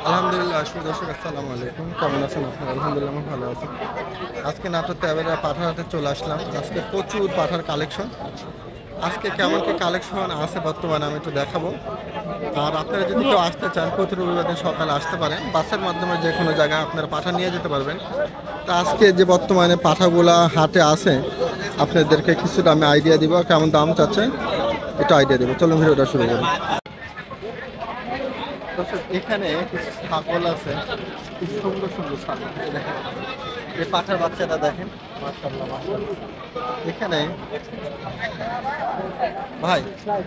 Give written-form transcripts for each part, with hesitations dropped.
আলহামদুলিল্লাহ দর্শক আসসালামু আলাইকুম, কেমন আছেন আপনারা? আলহামদুলিল্লাহ আমি ভালো আছি। আজকে নাটোরতে এবারে পাঠার হাটে চলে আসলাম। আজকে প্রচুর পাঠার কালেকশন। আজকে কেমন কি কালেকশন আছে বর্তমানে আমি একটু দেখাবো। আর আপনারা যদি কেউ আসতে চান প্রতি রবিবার দিন সকালে আসতে পারেন, বাসের মাধ্যমে যে কোনো জায়গায় আপনারা পাঠা নিয়ে যেতে পারবেন। তা আজকে যে বর্তমানে পাঠাগুলা হাটে আছে আপনাদেরকে কিছুটা আমি আইডিয়া দিব, কেমন দাম চাচ্ছে একটু আইডিয়া দেবো। চলুন ভিডিওটা শুরু করি। এখানে কিছু ছাগল আছে, খুব সুন্দর সুন্দর ছাগল দেখেন। এই পাঠার বাচ্চাটা দেখেন, মাশাআল্লাহ মাশাআল্লাহ। এখানে ভাই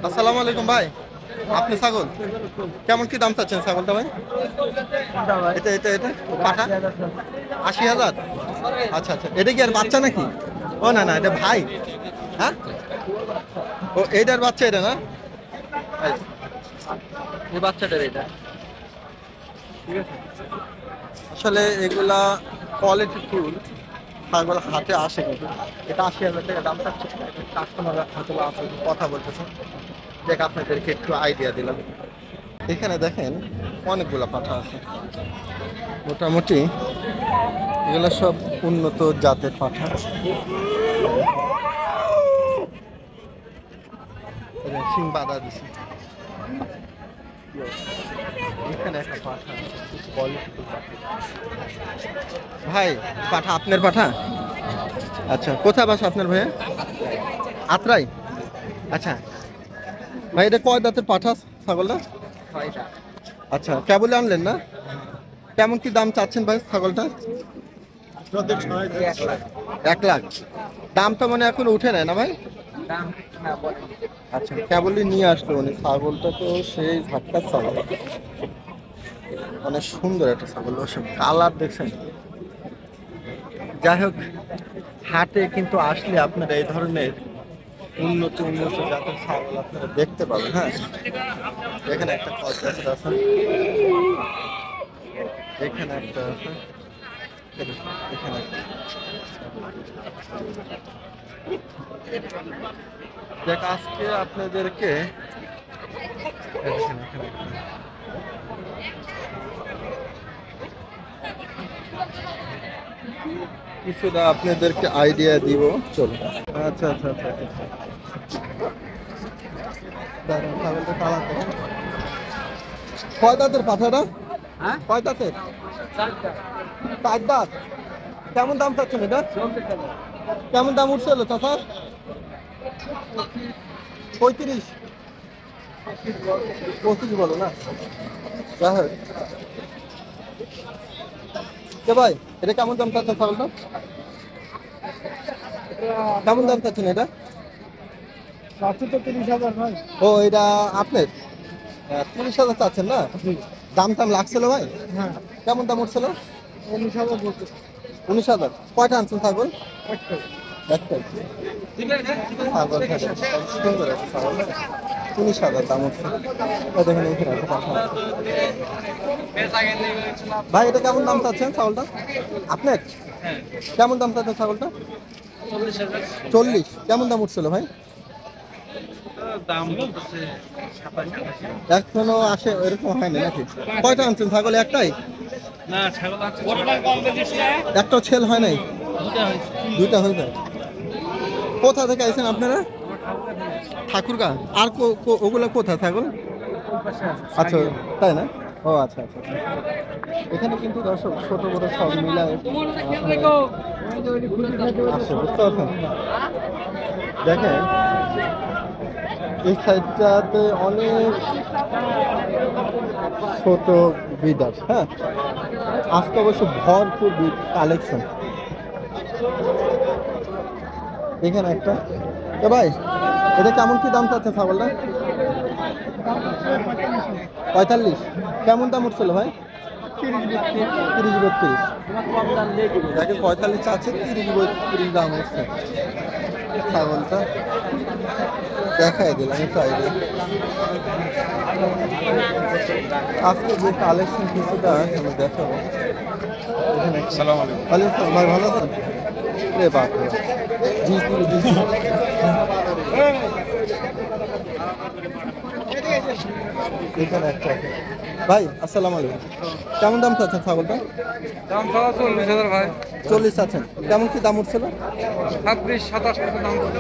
আসসালামু আলাইকুম ভাই, আপনি ছাগল কেমন কি দাম চাচ্ছেন ছাগলটা ভাই? এটা এটা এটা পাঠা ৮০,০০০। আচ্ছা আচ্ছা, এটা কি আর বাচ্চা নাকি? ও না না, এটা ভাই। হ্যাঁ, ও এইটার বাচ্চা, এটা না এই বাচ্চাটার এটা। ঠিক আছে, আসলে এগুলা কোয়ালিটি ফুল ছাগল হাটে আসে, কিন্তু এটা ৮০,০০০ টাকা দাম চাচ্ছে। কাস্টমার হাতে আছে, কথা বলতেছে, দেখ আপনাদেরকে একটু আইডিয়া দিলাম। এখানে দেখেন অনেকগুলা পাঠা আছে, মোটামুটি এগুলো সব উন্নত জাতের পাঠা। সিং বাঁধা দিছে। এখানে একটা পাঠা ভাই, পাঠা আপনার পাঠা? আচ্ছা, কোথায় বাসা আপনার ভাইয়া? আত্রাই। আচ্ছা ভাই, এটা কয় দাঁতের পাঠা ছাগলটা? আচ্ছা, কেবলে আনলেন না? কেমন কি দাম চাচ্ছেন ভাই ছাগলটা? ১,০০,০০০। দাম তো মানে এখন উঠে নেয় না ভাই? আচ্ছা, কেবলই নিয়ে আসলো উনি। ছাগলটা তো সেই ঝাটকার ছাগল, অনেক সুন্দর একটা ছাগল, ওসব কালার দেখছেন। যাই হোক, হাটে কিন্তু আসলে আপনারা এই ধরনের উন্নত উন্নত জাতের ছাগল আপনারা দেখতে পাবেন। হ্যাঁ, এখানে একটা কলকাতা আছে, এখানে একটা আছে, এখানে একটা। দেখ আজকে আপনাদেরকে এখানে এখানে কিছুটা আপনাদেরকে আইডিয়া দিব। চলো, আচ্ছা আচ্ছা আচ্ছা আচ্ছা, ছাগলটা কালার দেখেন। কয় দাঁতের পাঠাটা? কয় দাঁতের? 4 দাঁত। কেমন দাম চাচ্ছেন এটা? কেমন দাম উঠছিল চাচা? 35 25 বলো না? যাই হোক, কে ভাই এটা কেমন দাম চাচ্ছেন ছাগলটা? কেমন দাম চাচ্ছেন এটা? 30,000 ভাই। ও এটা আপনার? 30,000 চাচ্ছেন না? দাম টাম লাগছিল ভাই? হ্যাঁ। কেমন দাম উঠছিল? 19,000 বলছে। 19,000। কয়টা আনছেন ছাগল? একটাই। একটাই ছাগল সুন্দর একটা ছাগল, 19,000 দাম উঠছে। দেখেন এখানে একটা পাঠা আছে। ভাই এটা কেমন দাম চাচ্ছেন ছাগলটা আপনার? কেমন দাম চাচ্ছেন ছাগলটা? 40। কেমন দাম উঠছিল ভাই? এখনো আসে এরকম হয়নি নাকি? কয়টা আনছেন ছাগল? একটাই? না, ছাগল আছে। একটাও ছেল হয় নাই? দুইটা হয়ে যায়। কোথা থেকে আইছেন আপনারা? ঠাকুরগা। আর ওগুলো কোথা ছাগল? আচ্ছা, তাই না? ও আচ্ছা আচ্ছা। এখানে কিন্তু দর্শক ছোট বড় সব মিলায় আসে, বুঝতে পারছেন? দেখেন এই সাইডটাতে অনেক ছোট বিদার। হ্যাঁ, আজকে অবশ্য ভরপুর কালেকশন। এখানে একটা, এ ভাই এটা কেমন কি দাম চাচ্ছে ছাগলটা? 45। কেমন দাম উঠছিল ভাই? 30-32। দেখেন 45 চাচ্ছে, 30-32 দাম উঠছে ছাগলটা। দেখাই দিলাম একটু আইডিয়া। আজকে যে কালেকশন কিছুটা আমি দেখাবো। ওয়ালাইকুম ভাই, ভালো আছেন? রে বাপ রে, এখানে একটা আছে। ভাই আসসালামু আলাইকুম, কেমন দাম চাচ্ছেন ছাগলটা? দাম চাওয়া 40,000 ভাই। 40 চাচ্ছেন, কেমন কি দাম উঠছিল? 26-27 পর্যন্ত দাম করতে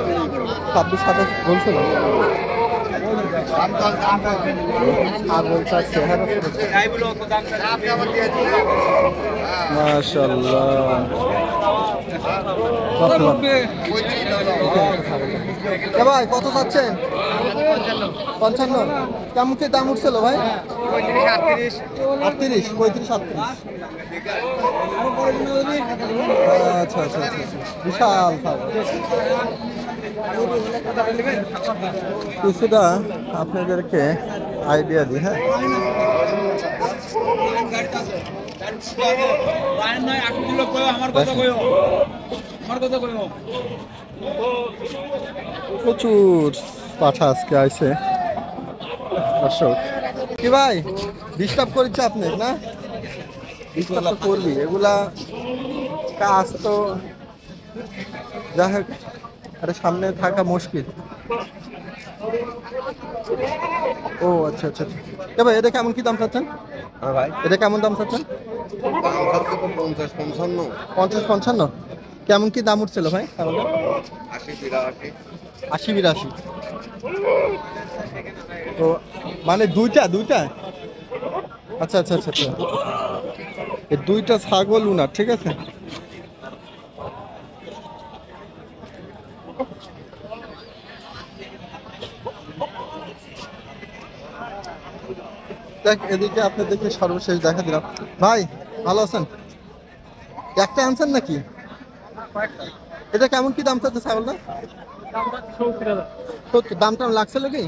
26-27 বলছিল। ছাগলটা চেহারা মাশাআল্লাহ। এ ভাই কত চাচ্ছেন? 55। কেমন কি দাম উঠছিল ভাই? 38, 35, 38। আচ্ছা আচ্ছা আচ্ছা, বিশাল ছাগল। কিছুটা আপনাদেরকে আইডিয়া দিই, হ্যাঁ। প্রচুর পাঠা আজকে আইছে দর্শক। কি ভাই ডিস্টার্ব করেছে আপনি না? ডিস্টার্ব তো করবি, এগুলা কাজ তো যাই হোক, আরে সামনে থাকা মুশকিল। ও আচ্ছা আচ্ছা আচ্ছা। ভাই এটা কেমন কি দাম চাচ্ছেন? ভাই এটা কেমন দাম চাচ্ছেন? 50-55, 50-55। কেমন কি দাম উঠছিল ভাই? 80-82। 80-82। তো মানে দুইটা আচ্ছা আচ্ছা আচ্ছা আচ্ছা, এই দুইটা ছাগল উনার, ঠিক আছে। দেখ এদিকে আপনাদেরকে সর্বশেষ দেখা দিলাম। ভাই ভালো আছেন? একটা আনছেন নাকি? এটা কেমন কি দাম চাচ্ছে ছাগলটা? 70। দাম টাম লাগছিল কি?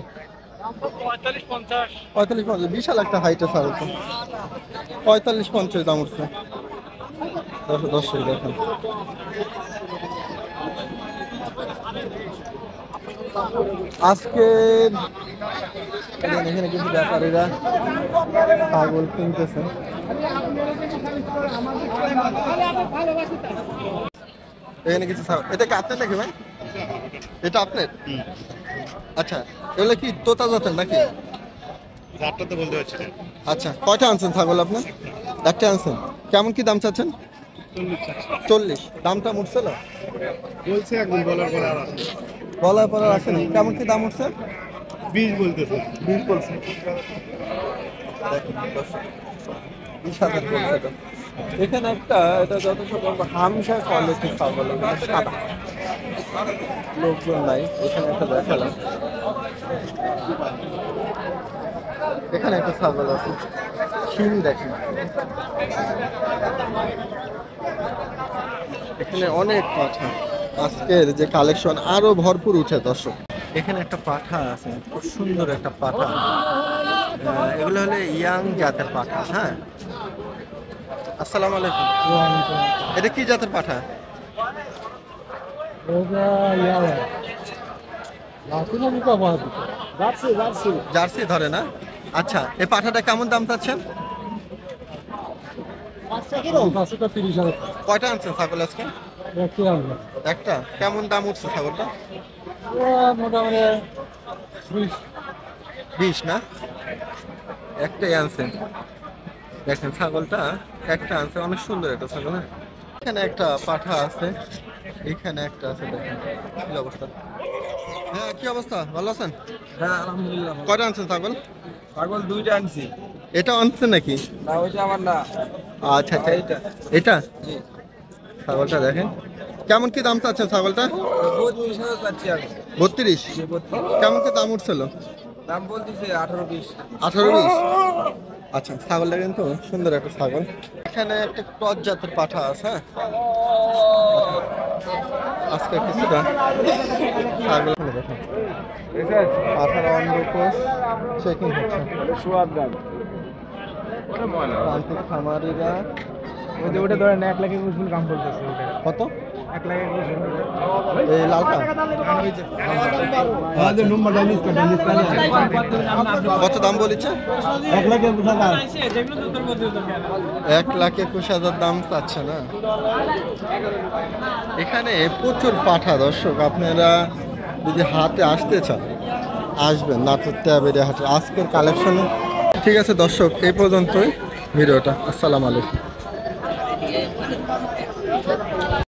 45-50। বিশাল একটা হাইটের ছাগল তো। 45-50 দাম উঠছে। দর্শক দেখেন, আজকে এখানে কিছু ব্যাপারীরা ছাগল কিনতেছে। এখানে কিছু ছাগল, এটা কি আপনার নাকি ভাই? এটা আপনার? আচ্ছা, এগুলো কি তোতা জাতের নাকি? জাতটা তো বলতে পারছি না। আচ্ছা, কয়টা আনছেন ছাগল আপনার? একটা আনছেন। কেমন কি দাম চাচ্ছেন? 40। দামটা উঠছিল? বলছে একদম বলার পরে আর আসে বলার পরে আসেনি। কেমন কি দাম উঠছে? 20 বলতেছে। 20 বলছে। 20,000 বলছে এটা। এখানে একটা, এটা যত সম্ভব হামসা কোয়ালিটির ছাগল, মানে সাদা। লোকজন নাই, এখানে একটা দেখালাম। এখানে একটা ছাগল আছে, শিং দেখেন। এখানে অনেক পাঠা, আজকের যে কালেকশন আরো ভরপুর উঠে দর্শক। এখানে একটা পাঠা আছে, খুব সুন্দর একটা পাঠা। এগুলো হলে ইয়াং জাতের পাঠা। হ্যাঁ, আসসালামু আলাইকুম। এটা কি জাতের পাঠা? জার্সি ধরে না? আচ্ছা, এই পাঠাটা কেমন দাম চাচ্ছেন? কয়টা আনছেন ছাগল আজকে? একটা। কেমন দাম উঠছে ছাগলটা? মোটামুটি 20 না? একটাই আনছেন। দেখেন ছাগলটা একটা আনছে, অনেক সুন্দর একটা ছাগল। হ্যাঁ, এখানে একটা পাঠা আছে, এখানে একটা আছে। দেখেন কি অবস্থা। হ্যাঁ, কি অবস্থা? ভালো আছেন? হ্যাঁ আলহামদুলিল্লাহ। কয়টা আনছেন ছাগল? ছাগল 2টা আনছি। এটা আনছেন নাকি? না ওইটা আমার না। আচ্ছা আচ্ছা, এটা জি। ছাগলটা দেখেন, কেমন কি দাম চাচ্ছেন ছাগলটা? 32,000 চাচ্ছি আমি। 32। জি, 32। কেমন কি দাম উঠছিল? দাম বলতেছে 18-20। 18-20। আচ্ছা, ছাগলটা কিন্তু সুন্দর একটা ছাগল। এখানে একটা ক্রস জাতের পাঠা আছে। হ্যাঁ, আজকে কিছুটা ছাগল দেখেন, পাঠার অন্ডকোষ চেকিং হচ্ছে। প্রান্তিক খামারিরা ওটা ধরেন 1 লাখ 21 দাম বলতেছে। কত? 1 লাখ 21। এই লালটা কত দাম বলেছে? 1,21,000 দাম চাচ্ছে না। এখানে প্রচুর পাঠা দর্শক, আপনারা যদি হাটে আসতে চান আসবেন নাটোর ট্যাবেরিয়া হাটে। আজকের কালেকশনে ঠিক আছে দর্শক, এই পর্যন্তই ভিডিওটা। আসসালামু আলাইকুম।